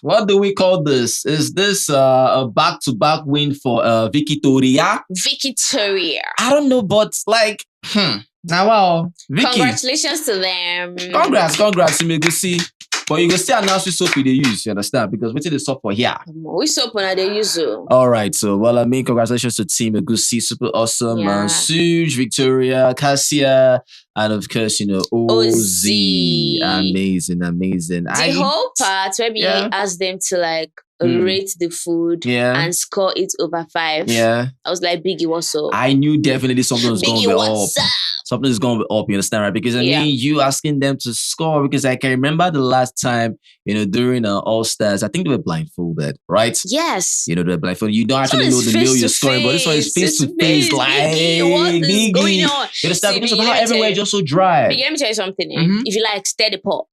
what do we call this? Is this a back-to-back win for Victoria? Victoria. I don't know, but like, now wow, Vicky. Congratulations to them. Congrats to Egusi. But you can still announce which soap they use, you understand? Because what's the soap for here? Which soap they use? All right, so well, congratulations to Team Egusi, super awesome. Suj, Victoria, KASSIA, and of course, Ozee. Amazing. The whole part where we asked them to like rate the food and score it over 5. Yeah. I was like, Biggie, what's up? I knew definitely something was going to be what's up. Up? Something is going to be up, you understand, right? Because you asking them to score, because I can remember the last time, during All-Stars, I think they were blindfolded, right? Yes. They were blindfolded. You don't actually know the meal you're scoring, but this one is face to face. Like, Biggie, what is going on? You understand? Because somehow everywhere is just so dry. Biggie, let me tell you something. If you like, stir the pot.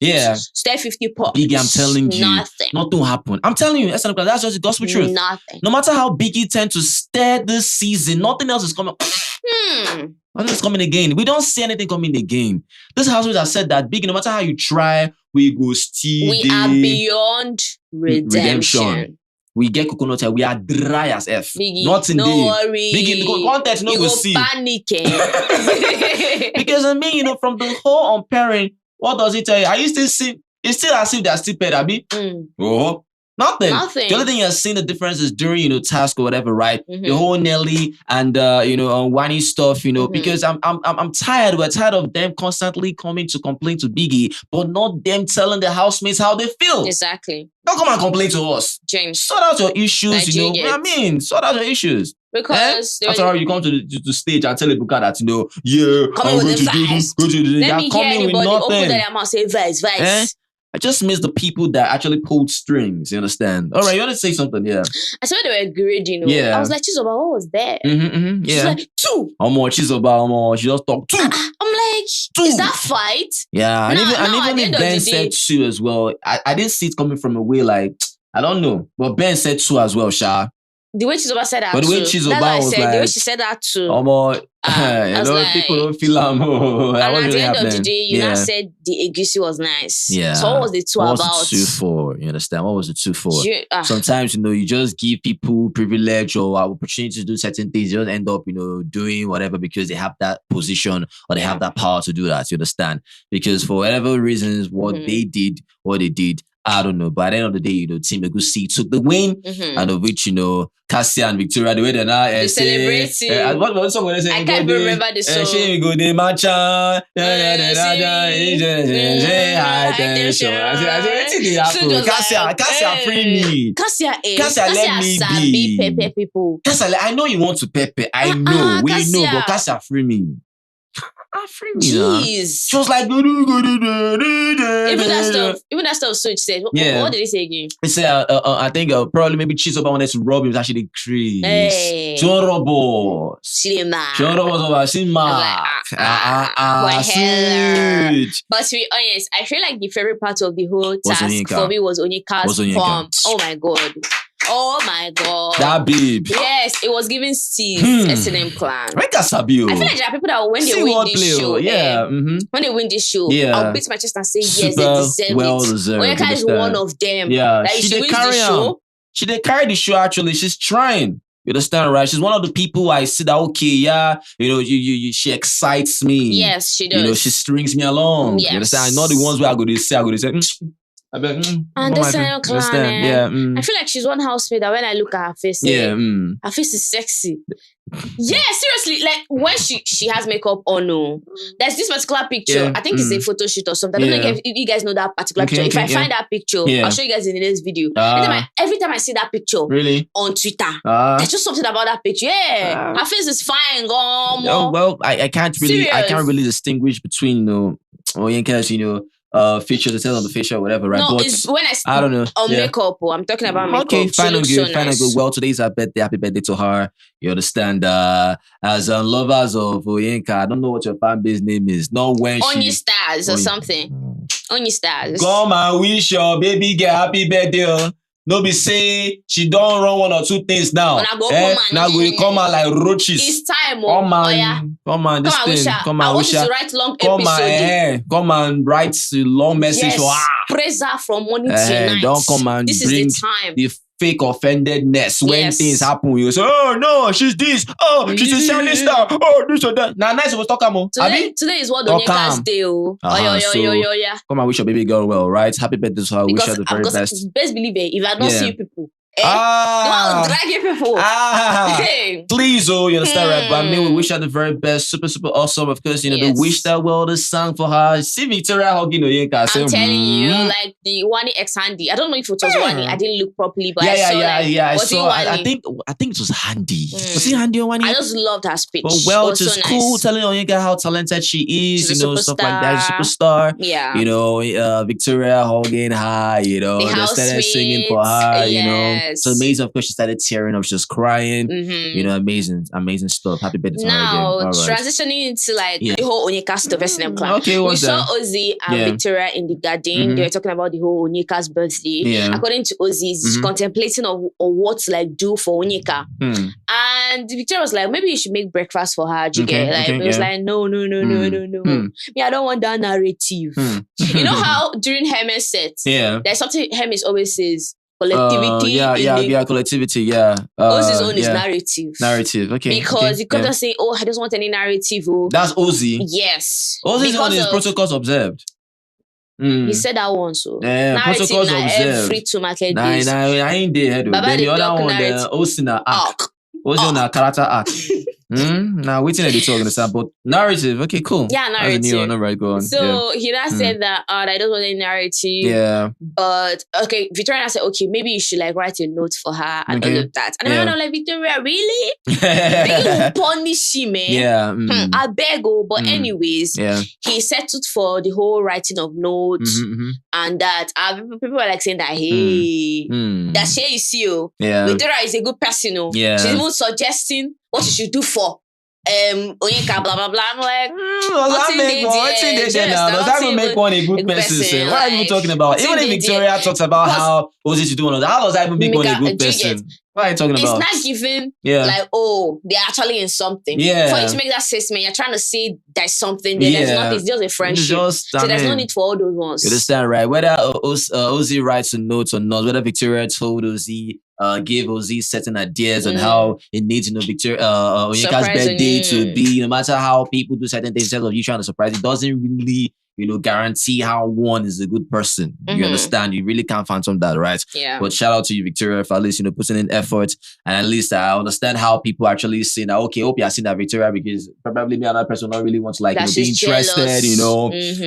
Stir 50 pots. Biggie, I'm telling you. Nothing will happen. I'm telling you, that's just the gospel truth. Nothing. No matter how Biggie tend to stir this season, nothing else is coming. Nothing is coming again. We don't see anything coming again. This housemates have said that Biggie, no matter how you try, we go still. We are beyond redemption. We get coconut oil. We are dry as F. Biggie, nothing no there. worry. Biggie, the content no go see. Panicking. Because from the whole unpairing, what does it tell you? Are you still see? It's still as if they're still paired, Abi. Oh. Nothing. The only thing you're seeing the difference is during, task or whatever, right? The whole Nelly and, WANNI stuff, because I'm tired. We're tired of them constantly coming to complain to Biggie, but not them telling the housemates how they feel. Exactly. Don't come and complain to us. James. Sort out your issues, sort out your issues. Because after all, you come to the stage and tell the Buka that, I'm going to do this, go to this. Let me hear anybody open their mouth say vice. I just miss the people that actually pulled strings, you understand? All right, you want to say something? Yeah. I saw they were grading. I was like, Chizoba, what was there? She's like, 2. Chizoba, she just talked 2. I'm like, 2. Is that fight? Yeah, and even if Ben said 2 as well, I didn't see it coming from a way like, I don't know. But Ben said 2 as well, Sha. The way Chizoba said that, but the way Chizoba was like, the way she said that too. People don't feel and at the end of the day, you now said the Egusi was nice. Yeah. So what was the 2 about? What was the 2 for? You understand? What was the 2 for? Sometimes, you just give people privilege or opportunity to do certain things. You don't end up, doing whatever because they have that position or they have that power to do that. You understand? Because for whatever reasons, what they did, I don't know. But at the end of the day, Team Egusi took the win, and of which, KASSIA and Victoria, the way they're now celebrating. What song was they saying? I can't even remember the song. She go de matcha. KASSIA free me. KASSIA let me be. Pepper people. KASSIA, I know you want to pepper. I know, we know, but KASSIA free me. Free me. Jeez. She was like, even that stuff Switch said. What did he say again? He said, I think probably maybe Chizoba wanted to rob him. It was actually Chris. Hey. Chorobo. Chorobo. But to be honest, I feel like the favorite part of the whole task for me was Onyeka's form. Oh my god. That babe. Yes, it was giving Steve S&M clan. I feel like there are people that when they win this show, when they win this show, I'll beat my chest and say, yes, they deserve it. Onyeka is one of them. Yeah, like, she did carry the show. She did carry the show, actually. She's trying. You understand, right? She's one of the people I see that, she excites me. Yes, she does. She strings me along. Yes. You understand? I'm not the ones where I go to say, understand, clan. Yeah. I feel like she's one housemate that when I look at her face, her face is sexy. Yeah, seriously, like when she has makeup on, there's this particular picture. I think it's a photo shoot or something. I don't know if you guys know that particular picture. If I find that picture, I'll show you guys in the next video. Every time I see that picture on Twitter, there's just something about that picture. Yeah, her face is fine. Well, I can't really distinguish between Onyeka's, features, on the facial, whatever, right? No, but it's when I don't know. On makeup, I'm talking about makeup. Okay, fine and good, fine and good. Well, today's her birthday. Happy birthday to her. You understand? As lovers of Onyeka, I don't know what your fan base name is. Not when Stars or something. Stars. Come and wish your baby girl happy birthday. no be say she don't run one or two things now. Now we come out like roaches. It's time. Come on, this thing. Come on, I want you to write long come and write long message for her. Praise her from morning till night. Don't come and this bring is the time. The fake offendedness when things happen. You say, oh no, she's this. Oh, she's a shining star. Oh, this or that. Now, nice was talk about. Today is what Onyeka's day. Come and wish your baby girl well, right? Happy birthday to her. Wish her the very best. Best believe it. If I don't see you people. You want to drag your people. Please, you understand, right? But I mean, we wish her the very best. Super, super awesome. Of course, the Wish That World is sung for her. See Victoria hugging Onyeka. I'm telling you, like the WANNI ex Handy. I don't know if it was WANNI. I didn't look properly, but I saw. I think it was Handy. Was it Handy or WANNI? I just loved her speech. Well, it was cool telling Onyeka how talented she is. She's stuff like that. Superstar. Yeah. Victoria hugging her. They started singing for her. It's amazing. Of course, she started tearing up. She was crying. Amazing stuff. Happy birthday to her again. Now, transitioning into the whole Onyeka stuff. Okay, we saw Ozee and Victoria in the garden. They were talking about the whole Onyeka's birthday. According to Ozee, he's contemplating on what to do for Onyeka. And Victoria was like, maybe you should make breakfast for her. It was like, no. Me, I don't want that narrative. You know how during Hermes set, there's something Hermes always says. Collectivity. Collectivity, Ozee's own is narrative. Narrative, okay. Because you can't just say, I don't want any narrative. That's Ozee. Yes. Ozee's own is protocols observed. He said that one, so. Protocols observed. Free to market this. I ain't there. Then the other one, Ozee na arc. Ozee na character arc. Now waiting at the talk understand, but narrative, okay, cool. Yeah, narrative. Alright, go on. So he now said that I don't want any narrative. Yeah. But okay, Victoria said, okay, maybe you should write a note for her and all of that. And I'm like, Victoria, really? They will punish him, man. Yeah. I beg but anyways, he settled for the whole writing of notes and that people were saying that that she is you. Victoria is a good person. She's even suggesting what you should do for Onyeka, blah blah blah. I'm like, does that make one a good person? What are you talking about? Even if Victoria talks about how Ozee should do one, how does that even make one a good person? What are you talking about? It's not given they're actually in something. For you to make that statement, you're trying to say there's something there. There's nothing. It's just a friendship. So there's no need for all those ones. You understand, right? Whether Ozee writes a note or not, whether Victoria told Ozee, gave Ozee certain ideas on how it needs, Victoria, Onyeka's birthday to be, no matter how people do certain things, instead of you trying to surprise, it doesn't really guarantee how one is a good person. You understand? You really can't phantom that, right? Yeah. But shout out to you, Victoria, for at least, putting in effort. And at least I understand how people actually say that, okay, hope you are seeing that, Victoria, because probably me and that person don't really want to be interested,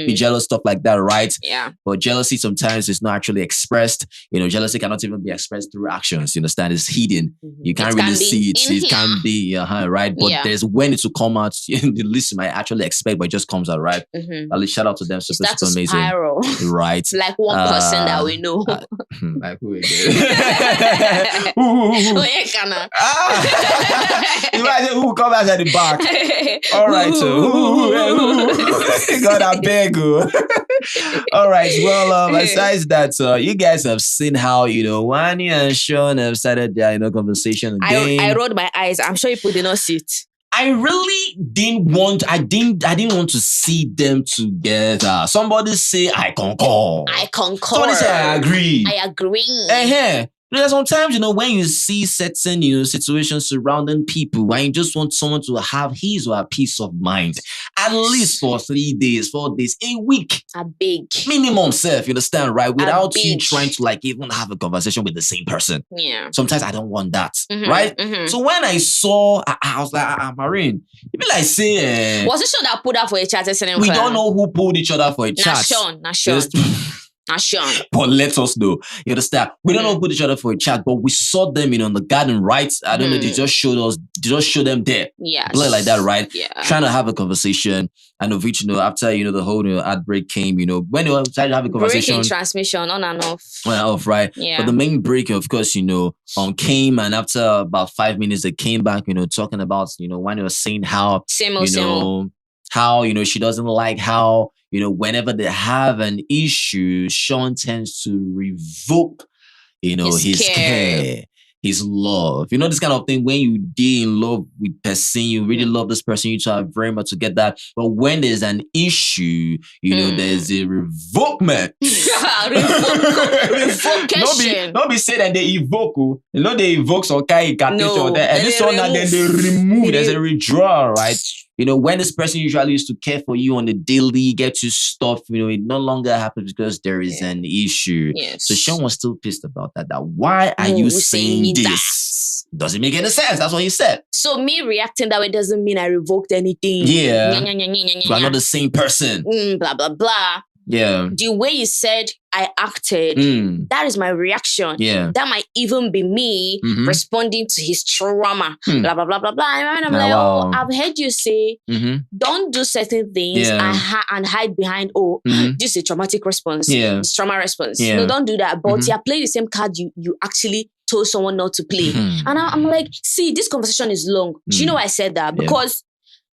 be jealous, stuff like that, right? Yeah. But jealousy sometimes is not actually expressed. Jealousy cannot even be expressed through actions. You understand? It's hidden. You can't really see it. It can be, right? But there's when it will come out, the least you might actually expect, but it just comes out, right? At least shout out to them. Super amazing. Spiral. Right. Like one person that we know. Like who again? Onyeka. Imagine who come out at the back. All right, so God, I beg you. All right, well, besides that, you guys have seen how, WANNI and Shaun have started their, conversation again. I rolled my eyes. I'm sure people did not see it. I really didn't want to see them together. Somebody say, I concur. Somebody say, I agree. I agree. Sometimes, when you see certain, situations surrounding people and you just want someone to have his or her peace of mind, at least for 3 days, 4 days, a week. A big. Minimum self, you understand, right? Without you trying to even have a conversation with the same person. Yeah. Sometimes I don't want that, right? So when I saw, I was like, Marine, you be like, say... was it Shaun that pulled out for a chat? We don't know who pulled each other for a chat. Not Shaun. But let us know. You understand? We don't know who put each other for a chat, but we saw them, in the garden, right? I don't know. They just showed us. They just showed them there. Yeah. Like that, right? Yeah. Trying to have a conversation, and of which, after the whole outbreak came, when they were trying to have a conversation, breaking transmission on and off. On and off, right? Yeah. But the main break, of course, came, and after about 5 minutes, they came back, talking about, when they were saying how, how, she doesn't like how, whenever they have an issue, Shaun tends to revoke, his care, his love. This kind of thing. When you deal in love with person, you really love this person, you try very much to get that. But when there's an issue, there's a revokement. Revocation. Don't be say that they evoke. They evoke some kind of incantation. And this one, then they remove. There's a withdrawal, right? When this person usually used to care for you on the daily, get you stuff, it no longer happens because there is an issue. Yes. So Sean was still pissed about that. Why are you saying this? Doesn't make any sense. That's what he said. So me reacting that way doesn't mean I revoked anything. Yeah. We're not the same person. Blah, blah, blah. Yeah. The way you said I acted, that is my reaction. Yeah. That might even be me responding to his trauma. Blah, blah, blah, blah, blah. And I'm like, oh, I've heard you say, don't do certain things and hide behind, this is a traumatic response. Yeah. It's trauma response. Yeah. No, don't do that. But you're playing the same card you actually told someone not to play. And I'm like, see, this conversation is long. Do you know why I said that? Because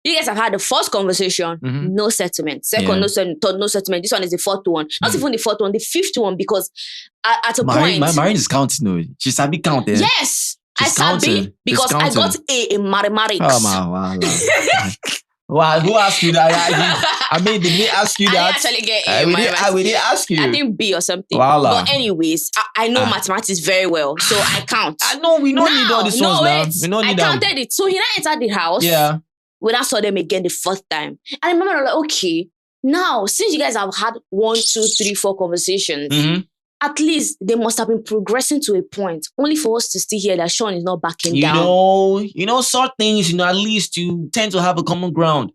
you guys have had the first conversation, no settlement. Second, no settlement. Third, no settlement. This one is the fourth one. Not even the fourth one, the fifth one, because at a point... My mind is counting. No. She's sabi counting. Yes! I sabi because I got A in mathematics. Oh, my wow. Who asked you that? I mean, did we ask you that? I actually get A in mathematics. We didn't ask you. I think B or something. Wow. But anyways, I know mathematics very well, so I count. I know, we don't need all these ones now. We don't need I counted it. So he now entered the house. Yeah. We now saw them again the fourth time. And I remember I was like, okay, now, since you guys have had 1, 2, 3, 4 conversations, at least they must have been progressing to a point, only for us to still hear that Sean is not backing down. Sort things, at least you tend to have a common ground.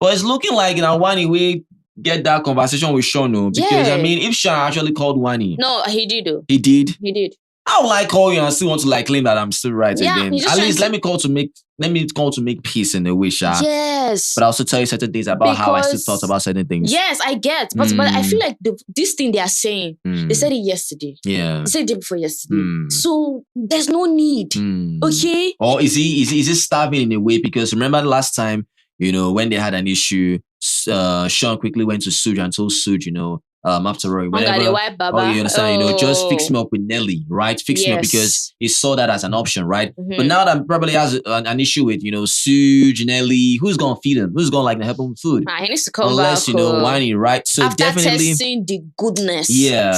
But it's looking like, WANNI, we get that conversation with Sean, because, if Sean actually called WANNI. No, he did, though. He did? He did. I would call you and still want to claim that I'm still right again. At least let me call to make peace in a way, Sha. Yes. But I also tell you certain things about how I still thought about certain things. Yes, I get. But I feel like this thing they are saying, they said it yesterday. Yeah. They said it day before yesterday. So there's no need. Okay? Or is he starving in a way? Because remember the last time, when they had an issue, Sean quickly went to Suj and told Suj, after all, whenever, you understand, just fix me up with Nelly, right? Fix me up because he saw that as an option, right? But now that probably has an issue with, Suj, Nelly, who's gonna feed him? Who's gonna help him with food? He needs to come Unless, back. WANNI, right? So after definitely testing the goodness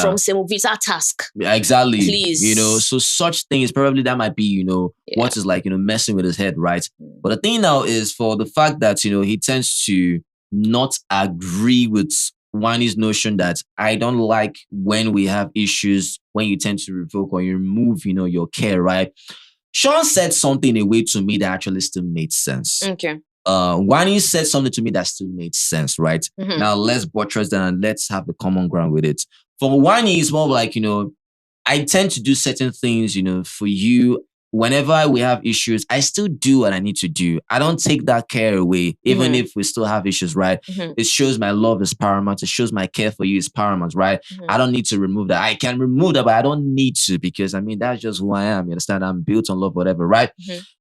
from semovita task. Exactly. Please. So such things, probably that might be, what is messing with his head, right? But the thing now is for the fact that, he tends to not agree with WANNI's notion that I don't like when we have issues, when you tend to revoke or you remove, your care, right? Sean said something in a way to me that actually still made sense. Okay. WANNI said something to me that still made sense, right? Now let's buttress that and let's have a common ground with it. For WANNI, it's more like, I tend to do certain things, for you. Whenever we have issues, I still do what I need to do. I don't take that care away, even if we still have issues, right? It shows my love is paramount. It shows my care for you is paramount, right? I don't need to remove that. I can remove that, but I don't need to because, that's just who I am. You understand? I'm built on love, whatever, right?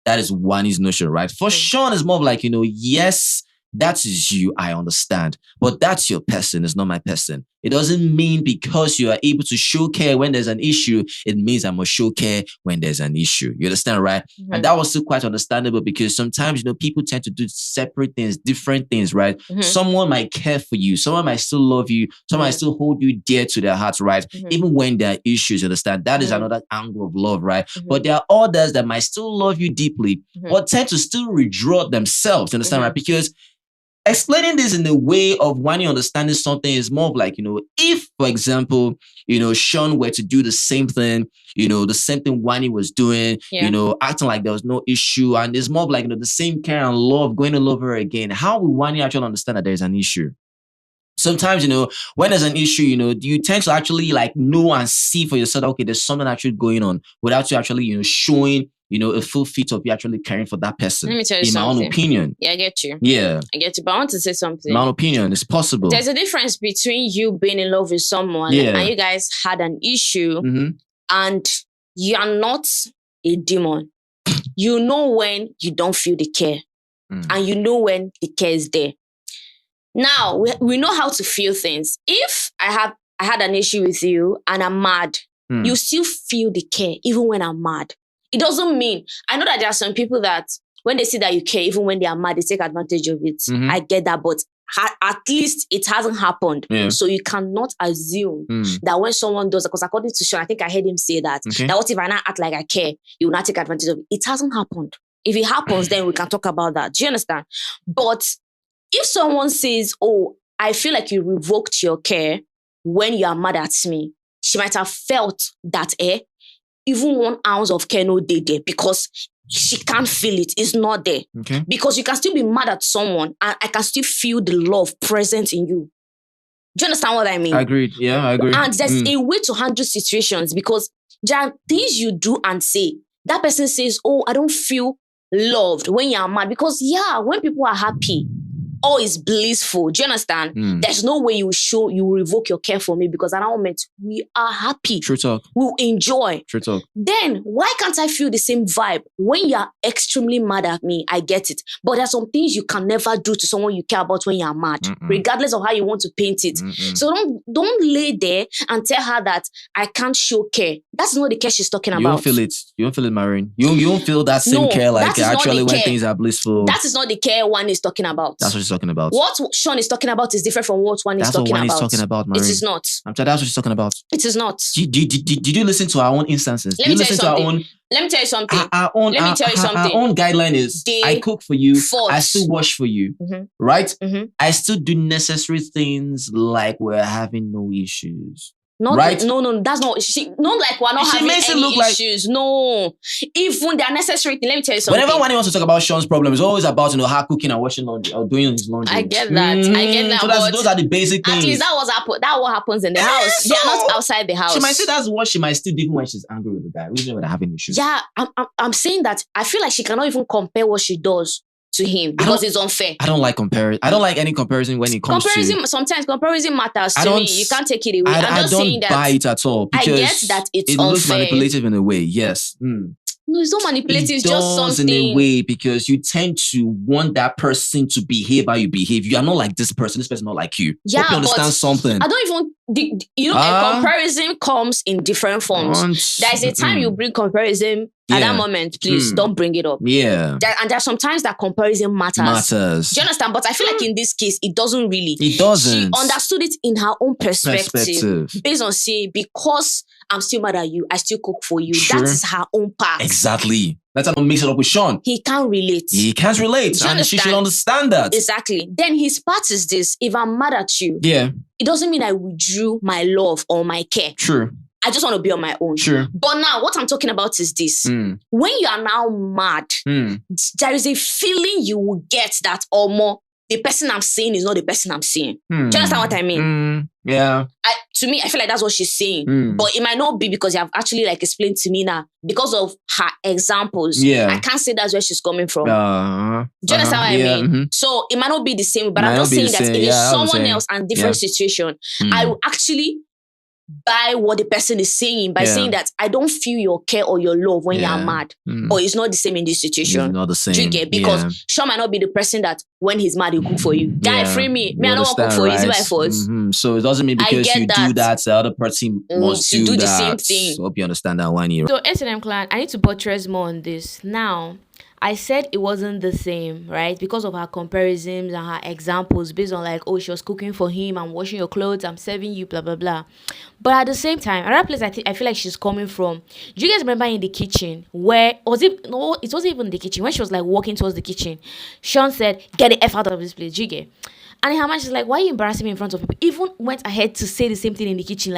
That is WANNI's notion, right? For Sean, it's more of like, yes, that is you, I understand. But that's your person, it's not my person. It doesn't mean because you are able to show care when there's an issue, it means I must show care when there's an issue. You understand, right? And that was still quite understandable because sometimes, people tend to do separate things, different things, right? Someone might care for you. Someone might still love you. Someone might still hold you dear to their hearts, right? Even when there are issues, you understand? That is another angle of love, right? But there are others that might still love you deeply, but tend to still withdraw themselves, you understand, right? Because explaining this in the way of WANNI understanding something is more of like, if, for example, Sean were to do the same thing, the same thing WANNI was doing, acting like there was no issue, and it's more of like, the same care and love, going to love her again, how will WANNI actually understand that there's an issue? Sometimes, when there's an issue, you tend to actually know and see for yourself, okay, there's something actually going on without you actually, showing a full fit of you actually caring for that person. Let me tell you something. In my own opinion. Yeah, I get you. Yeah. I get you. But I want to say something. My own opinion. It's possible. There's a difference between you being in love with someone and you guys had an issue and you are not a demon. You know when you don't feel the care and you know when the care is there. Now, we know how to feel things. If I had an issue with you and I'm mad you still feel the care even when I'm mad. It doesn't mean, I know that there are some people that when they see that you care, even when they are mad, they take advantage of it. I get that, but at least it hasn't happened. So you cannot assume that when someone does, because according to Sean, I think I heard him say that, that what if I not act like I care, you will not take advantage of it. It hasn't happened. If it happens, then we can talk about that. Do you understand? But if someone says, oh, I feel like you revoked your care when you are mad at me, she might have felt that, even 1 ounce of care no day there because she can't feel it. It's not there. Because you can still be mad at someone and I can still feel the love present in you. Do you understand what I mean? Agreed. Yeah, I agree. And there's a way to handle situations because there are things you do and say. That person says, oh, I don't feel loved when you're mad. Because when people are happy, all is blissful. Do you understand? There's no way you will revoke your care for me because at that moment, we are happy. True talk. We'll enjoy. True talk. Then, why can't I feel the same vibe? When you're extremely mad at me, I get it. But there's some things you can never do to someone you care about when you're mad, regardless of how you want to paint it. So don't lay there and tell her that I can't show care. That's not the care she's talking about. You don't feel it. You don't feel it, Marine. You don't feel that same care like actually when things are blissful. That is not the care one is talking about. That's what she's talking about. What Sean is talking about is different from what one is talking about. That's what one is talking about, Marine. It is not. I'm telling you, that's what she's talking about. It is not. Did you listen to our own instances? Let me tell you something. Let me tell you something. Our own guideline is I cook for you, I still wash for you, right? I still do necessary things like we're having no issues. Right? No, that's not. Not like we're not having any issues. No, even they're necessary. Let me tell you something. Whenever one wants to talk about Sean's problem, it's always about her cooking and washing laundry or doing his laundry. I get that. So those are the basic things. At least that what happens in the house. They are not outside the house. She might say that's what she might still do even when she's angry with the guy. We don't having issues. Yeah, I'm saying that I feel like she cannot even compare what she does to him because it's unfair. I don't like comparison. I don't like any comparison when it comes to... Sometimes comparison matters to me. You can't take it away. I don't buy it at all because I get that it's it unfair. Looks manipulative in a way, yes. No, it's not manipulative. It's just something. In a way because you tend to want that person to behave how you behave. You are not like this person. This person not like you. Yeah, hope you understand something. I don't even... a comparison comes in different forms. There's a time you bring comparison. At that moment, please don't bring it up. Yeah. And there are sometimes that comparison matters. Do you understand? But I feel like in this case, it doesn't really. It doesn't. She understood it in her own perspective. Based on because I'm still mad at you, I still cook for you. Sure. That is her own part. Exactly. Let's not mix it up with Sean. He can't relate. He can't relate. And she should understand that. Exactly. Then his part is this. If I'm mad at you, it doesn't mean I withdrew my love or my care. True. I just want to be on my own. Sure. But now, what I'm talking about is this. When you are now mad, there is a feeling you will get that, or more, the person I'm seeing is not the person I'm seeing. Do you understand what I mean? Yeah. To me, I feel like that's what she's saying. But it might not be because you have actually explained to me now. Because of her examples, I can't say that's where she's coming from. Do you understand what I mean? So it might not be the same, but I'm just saying that if it's someone else and different situation, I will actually buy what the person is saying by saying that I don't feel your care or your love when you're mad. But it's not the same in this situation. It's not the same. Do you get? Because Sean might not be the person that when he's mad, he'll cook for you. Guy, free me. I don't want to cook for you. Is it my fault? So it doesn't mean because you do that, the other person must do the that. same thing. So hope you understand that one. So S&M clan, I need to buttress more on this. Now, I said it wasn't the same, right? Because of her comparisons and her examples based on she was cooking for him, I'm washing your clothes, I'm serving you, blah, blah, blah. But at the same time, another place I feel like she's coming from. Do you guys remember in the kitchen where, it wasn't even the kitchen. When she was walking towards the kitchen, Sean said, get the F out of this place, do you get? And in her mind, she's like, why are you embarrassing me in front of people? Even went ahead to say the same thing in the kitchen,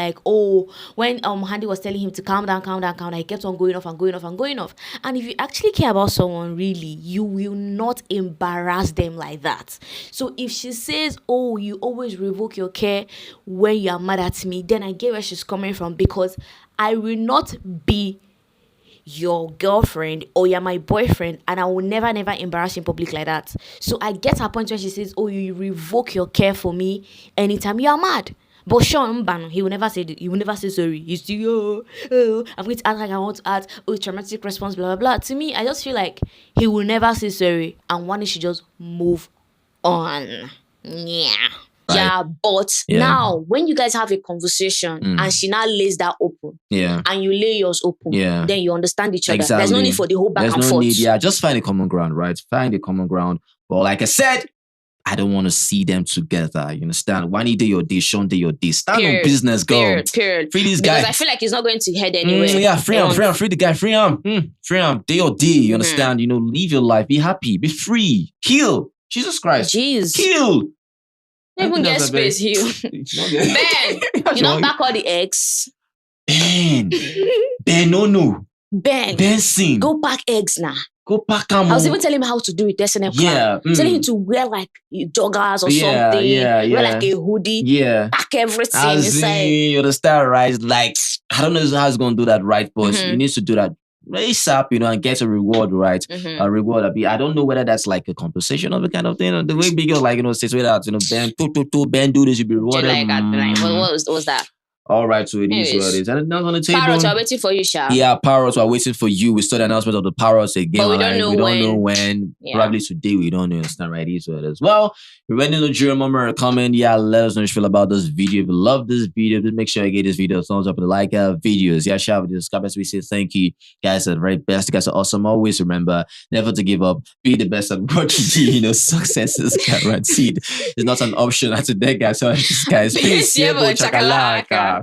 when Handy was telling him to calm down, he kept on going off. And if you actually care about someone, really, you will not embarrass them like that. So if she says, you always revoke your care when you are mad at me, then I get where she's coming from, because I will not be your girlfriend or you're my boyfriend and I will never embarrass you in public like that. So I get her point where she says, you revoke your care for me anytime you are mad. But Sean Mbano, he will never say sorry. He's still, I'm going to act like I want to act, traumatic response, blah, blah, blah. To me, I just feel like he will never say sorry and one should just move on. Yeah. Right? Yeah, but now when you guys have a conversation and she now lays that open, and you lay yours open, then you understand each other. Exactly. There's no need for the whole back and forth. Need, just find a common ground, right? Find a common ground. But like I said, I don't want to see them together. You understand? Wanni do your day, Sean do your day. Stand on business, go. Period. Free this guy. Because I feel like he's not going to head anywhere. Free him. Free the guy. Free him. Free him. Do your day. You understand? Live your life. Be happy. Be free. Heal. Jesus Christ. Jeez. Heal. Don't even get space, heal. Ben, you don't back all the eggs. Ben, no. Ben, sing. Go pack eggs now. Go pack them. I was even telling him how to do it. Telling him to wear like joggers or something. Wear like a hoodie. Pack everything inside. You understand, right? Like, I don't know how he's going to do that right, but he needs to do that ASAP, and get a reward, right? A reward. I don't know whether that's like a compensation of a kind of thing. The way big girl, like, says without, Ben, do this, you'll be rewarded. What was that? All right, so it is what it is. And on the table. Parrots are waiting for you, Sha. Yeah, parrots are waiting for you. We saw the announcement of the parrots again. But we don't know when. Probably today. We don't understand, right? It is what it is. Well, if you're ready to Nigeria, remember, comment. Let us know what you feel about this video. If you love this video, please make sure you give this video a thumbs up and like our videos. Share with this. We say thank you. Guys are the very best. You guys are awesome. Always remember, never to give up. Be the best at what you do. Success is guaranteed. It's not an option. That's a dead guy. So, guys, peace. Chakalaka.